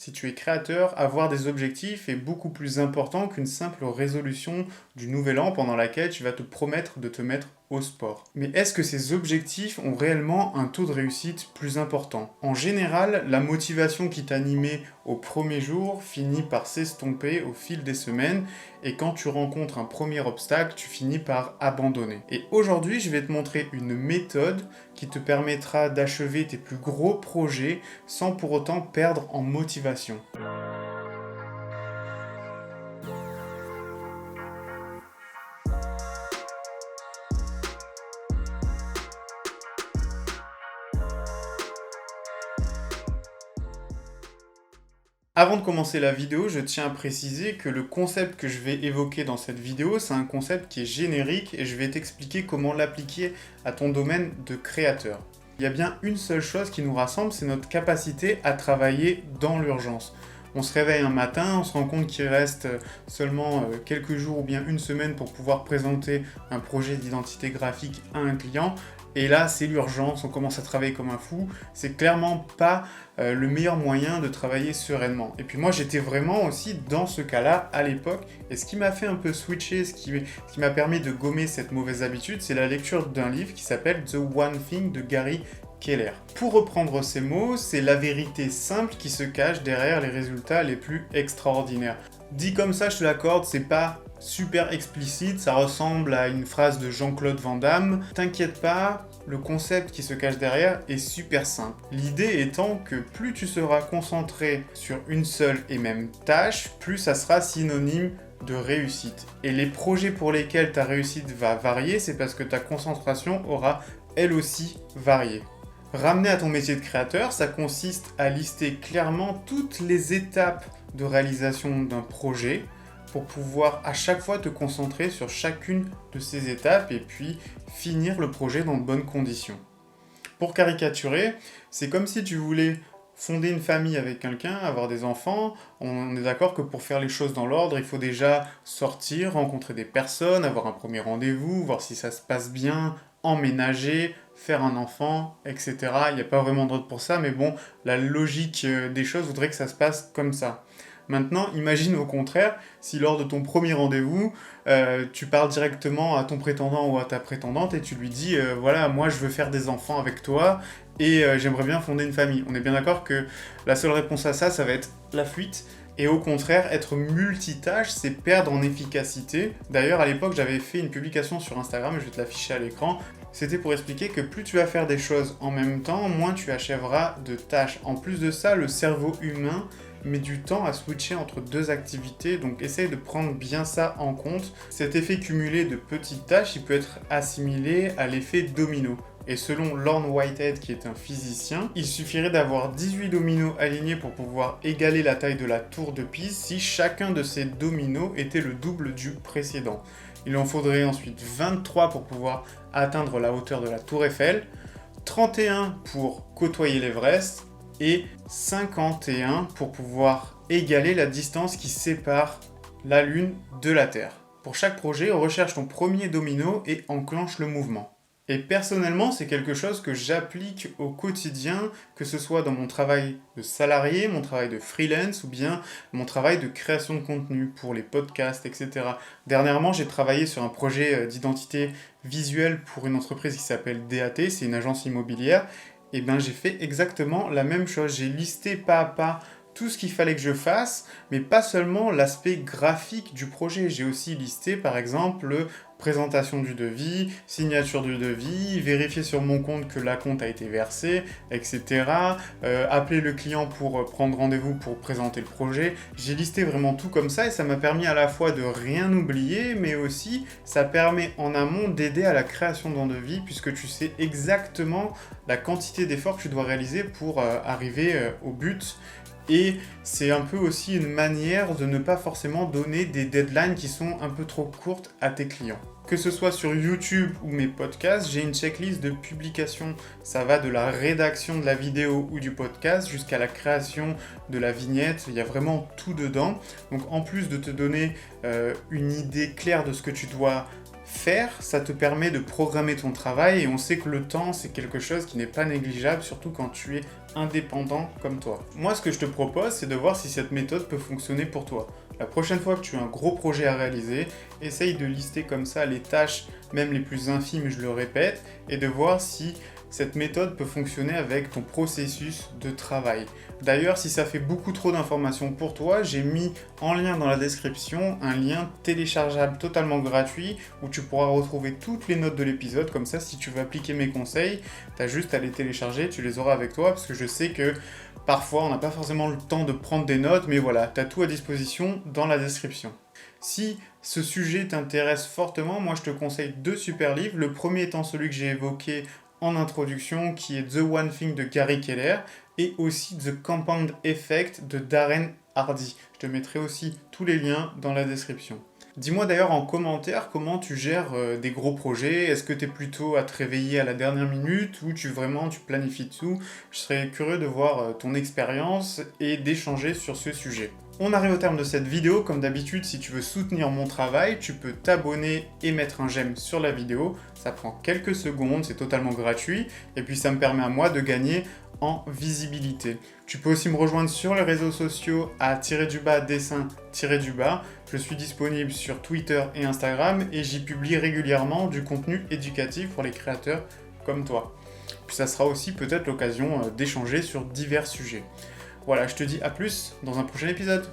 si tu es créateur, avoir des objectifs est beaucoup plus important qu'une simple résolution du nouvel an pendant laquelle tu vas te promettre de te mettre au sport. Mais est-ce que ces objectifs ont réellement un taux de réussite plus important? En général, la motivation qui t'animait au premier jour finit par s'estomper au fil des semaines et quand tu rencontres un premier obstacle, tu finis par abandonner. Et aujourd'hui, je vais te montrer une méthode qui te permettra d'achever tes plus gros projets sans pour autant perdre en motivation. Avant de commencer la vidéo, je tiens à préciser que le concept que je vais évoquer dans cette vidéo, c'est un concept qui est générique et je vais t'expliquer comment l'appliquer à ton domaine de créateur. Il y a bien une seule chose qui nous rassemble, c'est notre capacité à travailler dans l'urgence. On se réveille un matin, on se rend compte qu'il reste seulement quelques jours ou bien une semaine pour pouvoir présenter un projet d'identité graphique à un client. Et là, c'est l'urgence, on commence à travailler comme un fou. C'est clairement pas le meilleur moyen de travailler sereinement. Et puis moi, j'étais vraiment aussi dans ce cas-là à l'époque. Et ce qui m'a fait un peu switcher, ce qui m'a permis de gommer cette mauvaise habitude, c'est la lecture d'un livre qui s'appelle The One Thing de Gary Keller. Pour reprendre ces mots, c'est la vérité simple qui se cache derrière les résultats les plus extraordinaires. Dit comme ça, je te l'accorde, c'est pas super explicite, ça ressemble à une phrase de Jean-Claude Van Damme. T'inquiète pas, le concept qui se cache derrière est super simple. L'idée étant que plus tu seras concentré sur une seule et même tâche, plus ça sera synonyme de réussite. Et les projets pour lesquels ta réussite va varier, c'est parce que ta concentration aura elle aussi varié. Ramener à ton métier de créateur, ça consiste à lister clairement toutes les étapes de réalisation d'un projet pour pouvoir à chaque fois te concentrer sur chacune de ces étapes et puis finir le projet dans de bonnes conditions. Pour caricaturer, c'est comme si tu voulais fonder une famille avec quelqu'un, avoir des enfants. On est d'accord que pour faire les choses dans l'ordre, il faut déjà sortir, rencontrer des personnes, avoir un premier rendez-vous, voir si ça se passe bien, emménager, faire un enfant, etc. Il n'y a pas vraiment d'ordre pour ça, mais bon, la logique des choses voudrait que ça se passe comme ça. Maintenant, imagine au contraire, si lors de ton premier rendez-vous, tu parles directement à ton prétendant ou à ta prétendante et tu lui dis voilà, moi je veux faire des enfants avec toi et j'aimerais bien fonder une famille. On est bien d'accord que la seule réponse à ça, ça va être la fuite. Et au contraire, être multitâche, c'est perdre en efficacité. D'ailleurs, à l'époque, j'avais fait une publication sur Instagram, je vais te l'afficher à l'écran. C'était pour expliquer que plus tu vas faire des choses en même temps, moins tu achèveras de tâches. En plus de ça, le cerveau humain met du temps à switcher entre deux activités, donc essaye de prendre bien ça en compte. Cet effet cumulé de petites tâches, il peut être assimilé à l'effet domino. Et selon Lorne Whitehead, qui est un physicien, il suffirait d'avoir 18 dominos alignés pour pouvoir égaler la taille de la tour de Pise si chacun de ces dominos était le double du précédent. Il en faudrait ensuite 23 pour pouvoir atteindre la hauteur de la tour Eiffel, 31 pour côtoyer l'Everest, et 51 pour pouvoir égaler la distance qui sépare la Lune de la Terre. Pour chaque projet, recherche ton premier domino et enclenche le mouvement. Et personnellement, c'est quelque chose que j'applique au quotidien, que ce soit dans mon travail de salarié, mon travail de freelance ou bien mon travail de création de contenu pour les podcasts, etc. Dernièrement, j'ai travaillé sur un projet d'identité visuelle pour une entreprise qui s'appelle DAT, c'est une agence immobilière. Et bien j'ai fait exactement la même chose. J'ai listé pas à pas tout ce qu'il fallait que je fasse, mais pas seulement l'aspect graphique du projet. J'ai aussi listé par exemple présentation du devis, signature du devis, vérifier sur mon compte que l'acompte a été versé, etc. Appeler le client pour prendre rendez-vous pour présenter le projet. J'ai listé vraiment tout comme ça et ça m'a permis à la fois de rien oublier, mais aussi ça permet en amont d'aider à la création d'un devis puisque tu sais exactement la quantité d'efforts que tu dois réaliser pour arriver au but. Et c'est un peu aussi une manière de ne pas forcément donner des deadlines qui sont un peu trop courtes à tes clients. Que ce soit sur YouTube ou mes podcasts, j'ai une checklist de publication. Ça va de la rédaction de la vidéo ou du podcast jusqu'à la création de la vignette. Il y a vraiment tout dedans. Donc en plus de te donner une idée claire de ce que tu dois faire, ça te permet de programmer ton travail et on sait que le temps, c'est quelque chose qui n'est pas négligeable, surtout quand tu es indépendants comme toi. Moi, ce que je te propose, c'est de voir si cette méthode peut fonctionner pour toi. La prochaine fois que tu as un gros projet à réaliser, essaye de lister comme ça les tâches, même les plus infimes, je le répète, et de voir si cette méthode peut fonctionner avec ton processus de travail. D'ailleurs, si ça fait beaucoup trop d'informations pour toi, j'ai mis en lien dans la description un lien téléchargeable totalement gratuit où tu pourras retrouver toutes les notes de l'épisode. Comme ça, si tu veux appliquer mes conseils, tu as juste à les télécharger, tu les auras avec toi parce que je sais que parfois on n'a pas forcément le temps de prendre des notes, mais voilà, tu as tout à disposition dans la description. Si ce sujet t'intéresse fortement, moi je te conseille 2 super livres. Le premier étant celui que j'ai évoqué en introduction, qui est The One Thing de Gary Keller, et aussi The Compound Effect de Darren Hardy. Je te mettrai aussi tous les liens dans la description. Dis-moi d'ailleurs en commentaire comment tu gères des gros projets. Est-ce que tu es plutôt à te réveiller à la dernière minute ou tu planifies tout? Je serais curieux de voir ton expérience et d'échanger sur ce sujet. On arrive au terme de cette vidéo. Comme d'habitude, si tu veux soutenir mon travail, tu peux t'abonner et mettre un j'aime sur la vidéo. Ça prend quelques secondes, c'est totalement gratuit. Et puis ça me permet à moi de gagner en visibilité. Tu peux aussi me rejoindre sur les réseaux sociaux à dessin-du-bas. Je suis disponible sur Twitter et Instagram et j'y publie régulièrement du contenu éducatif pour les créateurs comme toi. Puis ça sera aussi peut-être l'occasion d'échanger sur divers sujets. Voilà, je te dis à plus dans un prochain épisode.